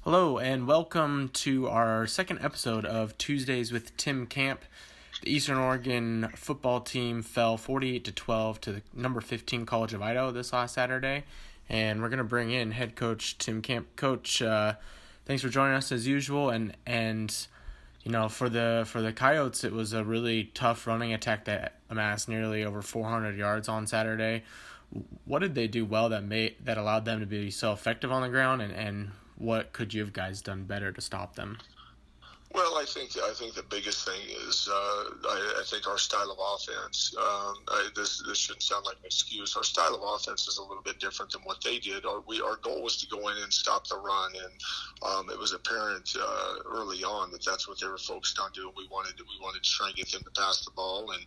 Hello and welcome to our second episode of Tuesdays with Tim Camp. The Eastern Oregon football team fell 48-12 to the number 15 College of Idaho this last Saturday, and we're going to bring in head coach Tim Camp. Coach, thanks for joining us as usual. And you know, for the Coyotes, it was a really tough running attack that amassed nearly over 400 yards on Saturday. What did they do well that allowed them to be so effective on the ground, and what could you have guys done better to stop them? Well, I think the biggest thing is I think our style of offense. This shouldn't sound like an excuse. Our style of offense is a little bit different than what they did. Our goal was to go in and stop the run, and it was apparent early on that that's what they were focused on doing. We wanted to try and get them to pass the ball, and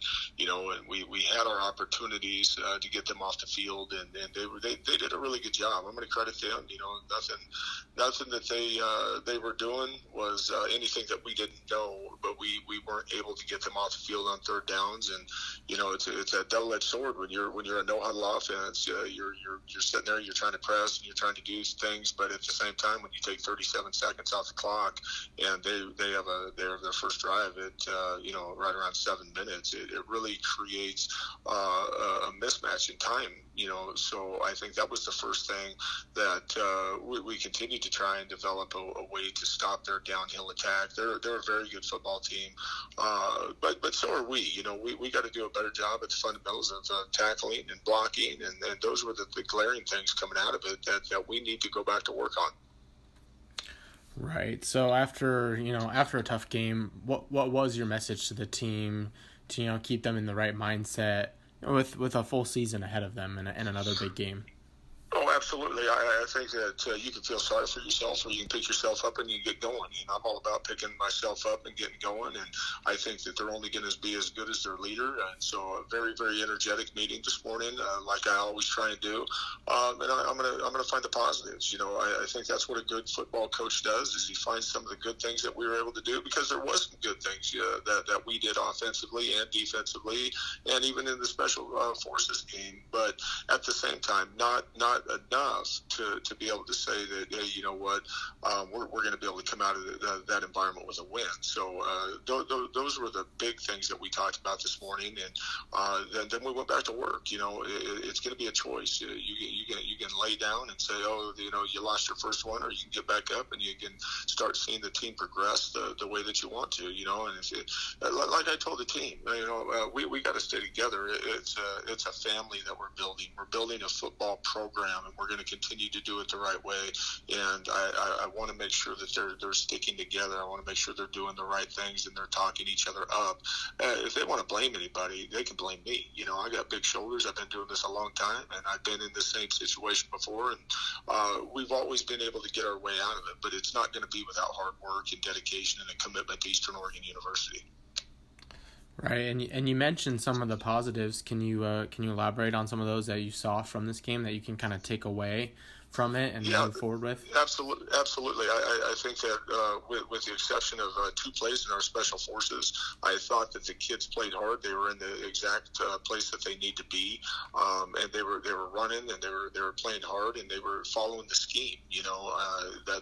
we had our opportunities to get them off the field, and they did a really good job. I'm going to credit them. Nothing that they were doing was anything that we didn't know, but we weren't able to get them off the field on third downs. And it's a double-edged sword when you're a no-huddle offense. You're sitting there, you're trying to press and you're trying to do things, but at the same time, when you take 37 seconds off the clock and they have their first drive at right around 7 minutes, it really creates a mismatch in time. So I think that was the first thing that we continued to try and develop a way to stop their downhill attack. They're a very good football team, but so are we. We got to do a better job at the fundamentals of tackling and blocking, and those were the glaring things coming out of it that we need to go back to work on. Right. So after a tough game, what was your message to the team to keep them in the right mindset with a full season ahead of them and another big game? Oh, absolutely. I think that you can feel sorry for yourself, or you can pick yourself up and you get going. I'm all about picking myself up and getting going, and I think that they're only going to be as good as their leader. And so a very, very energetic meeting this morning, like I always try and do. And I'm gonna find the positives. I think that's what a good football coach does, is he finds some of the good things that we were able to do, because there was some good things that we did offensively and defensively, and even in the special forces game. But at the same time, not enough to be able to say that, hey, you know what, we're going to be able to come out of that environment with a win. So those were the big things that we talked about this morning, and then we went back to work. It's going to be a choice. You can lay down and say, oh, you lost your first one, or you can get back up and you can start seeing the team progress the way that you want to. And like I told the team, we got to stay together. It's a family that we're building. We're building a football program, and we're going to continue to do it the right way. And I want to make sure that they're sticking together. I want to make sure they're doing the right things and they're talking each other up. If they want to blame anybody, they can blame me. I got big shoulders. I've been doing this a long time, and I've been in the same situation before. And we've always been able to get our way out of it, but it's not going to be without hard work and dedication and a commitment to Eastern Oregon University. Right, and you mentioned some of the positives. Can you elaborate on some of those that you saw from this game that you can kind of take away from it and move forward with? Absolutely. I think that with the exception of 2 plays in our special forces, I thought that the kids played hard. They were in the exact place that they need to be, and they were running, and they were playing hard, and they were following the scheme.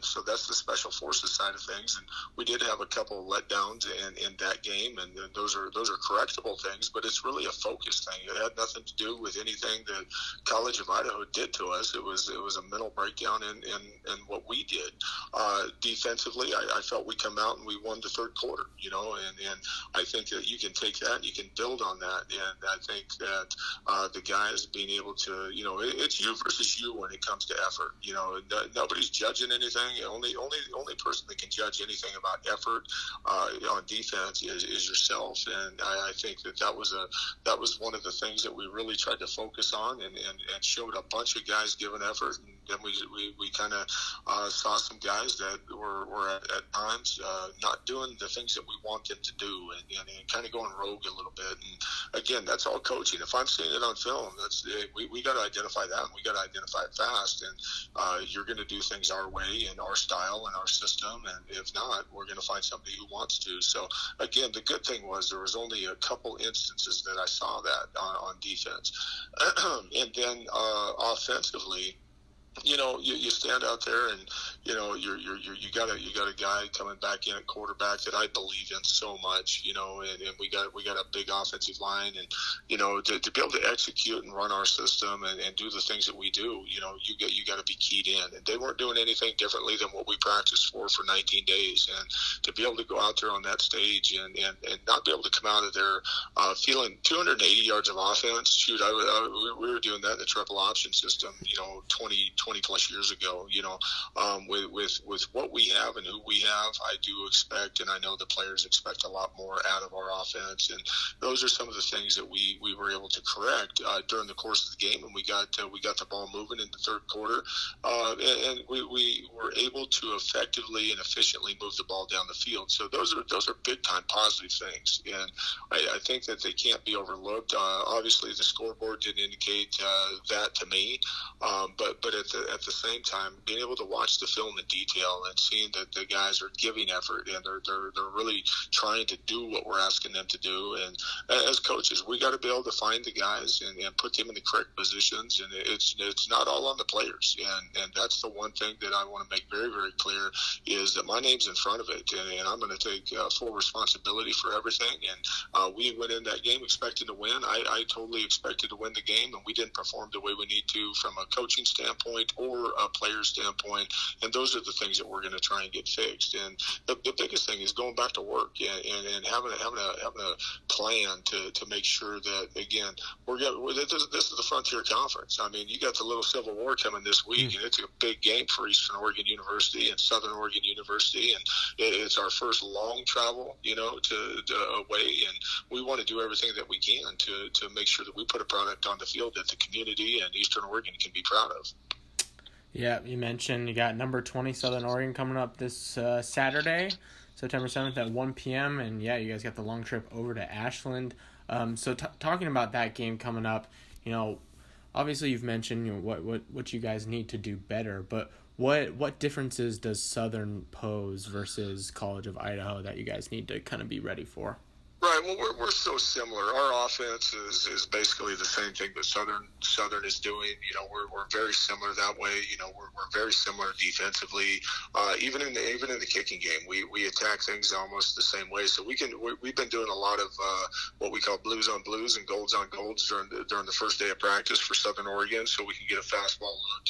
So that's the special forces side of things. And we did have a couple of letdowns in that game, and those are correctable things, but it's really a focus thing. It had nothing to do with anything that College of Idaho did to us. It was a mental breakdown in what we did. Defensively, I felt we come out and we won the third quarter, and I think that you can take that and you can build on that. And I think that the guys being able to, it's you versus you when it comes to effort. Nobody's judging anything. Only person that can judge anything about effort on defense is yourself. And I think that was one of the things that we really tried to focus on, and showed a bunch of guys giving effort. And then we kind of saw some guys that were at times not doing the things that we want them to do, and kind of going rogue a little bit. And again, that's all coaching. If I'm seeing it on film, we got to identify that, and we got to identify it fast. And you're going to do things our way and our style and our system, and if not, we're going to find somebody who wants to. So again, the good thing was there was only a couple instances that I saw that on defense. And then offensively, you stand out there and you got a guy coming back in at quarterback that I believe in so much, and we got a big offensive line, and to be able to execute and run our system and do the things that we do, you got to be keyed in, and they weren't doing anything differently than what we practiced for 19 days, and to be able to go out there on that stage and not be able to come out of there feeling 280 yards of offense. Shoot, we were doing that in the triple option system, 20 plus years ago, with what we have and who we have, I do expect, and I know the players expect a lot more out of our offense. And those are some of the things that we were able to correct during the course of the game. And we got the ball moving in the third quarter. And we were able to effectively and efficiently move the ball down the field. So those are big time positive things. And I think that they can't be overlooked. Obviously the scoreboard didn't indicate that to me. But at the same time, being able to watch the film in detail and seeing that the guys are giving effort and they're really trying to do what we're asking them to do. And as coaches, we got to be able to find the guys and put them in the correct positions. And it's not all on the players. And that's the one thing that I want to make very, very clear is that my name's in front of it, and I'm going to take full responsibility for everything. And we went in that game expecting to win. I totally expected to win the game, and we didn't perform the way we need to from a coaching standpoint or a player standpoint, and those are the things that we're going to try and get fixed. And the biggest thing is going back to work and having a plan to make sure that, again, this is the Frontier Conference. I mean, you got the little Civil War coming this week, and it's a big game for Eastern Oregon University and Southern Oregon University, and it's our first long travel, to away, and we want to do everything that we can to make sure that we put a product on the field that the community and Eastern Oregon can be proud of. Yeah, you mentioned you got number 20 Southern Oregon coming up this Saturday, September 7th at 1 p.m. And yeah, you guys got the long trip over to Ashland. So talking about that game coming up, obviously you've mentioned what you guys need to do better, but what differences does Southern pose versus College of Idaho that you guys need to kind of be ready for? Right. Well, we're so similar. Our offense is basically the same thing that Southern is doing. We're very similar that way. We're very similar defensively. Even in the kicking game, we attack things almost the same way. So we've been doing a lot of what we call blues on blues and golds on golds during the first day of practice for Southern Oregon, so we can get a fastball look.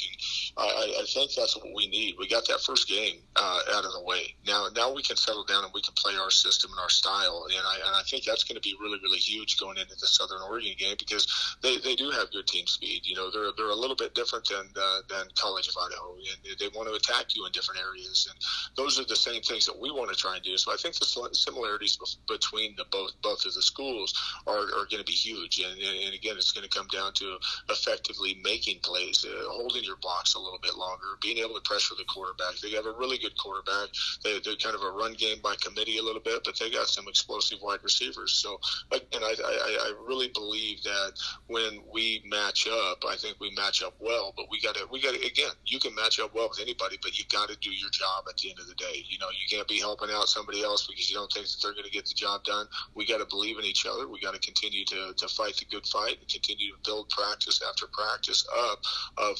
And I think that's what we need. We got that first game out of the way. Now we can settle down and we can play our system and our style. And I think that's going to be really, really huge going into the Southern Oregon game because they do have good team speed. They're a little bit different than College of Idaho, and they want to attack you in different areas. And those are the same things that we want to try and do. So I think the similarities between both of the schools are going to be huge. And again, it's going to come down to effectively making plays, holding your blocks a little bit longer, being able to pressure the quarterback. They have a really good quarterback. They're kind of a run game by committee a little bit, but they got some explosive wide receivers. So again, I really believe that when we match up, I think we match up well. But we got to again, you can match up well with anybody, but you got to do your job at the end of the day. You can't be helping out somebody else because you don't think that they're going to get the job done. We got to believe in each other. We got to continue to fight the good fight and continue to build practice after practice up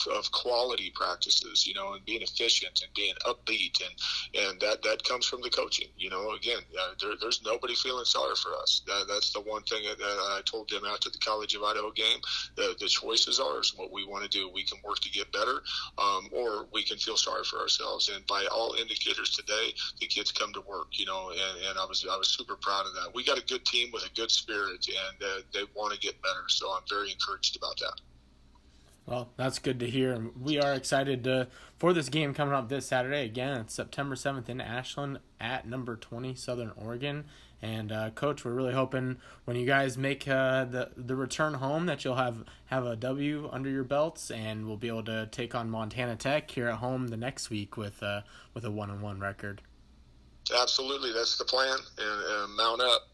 of quality practices, and being efficient and being upbeat, and that comes from the coaching. Again, there's nobody feeling sorry for us. That's the one thing that I told them after the College of Idaho game. The choice is ours. What we want to do, we can work to get better, or we can feel sorry for ourselves. And by all indicators today, the kids come to work. And I was super proud of that. We got a good team with a good spirit, and they want to get better. So I'm very encouraged about that. Well, that's good to hear. We are excited for this game coming up this Saturday. Again, it's September 7th in Ashland at number 20 Southern Oregon. And Coach, we're really hoping when you guys make the return home that you'll have a W under your belts, and we'll be able to take on Montana Tech here at home the next week with a 1-1 record. Absolutely, that's the plan. And mount up.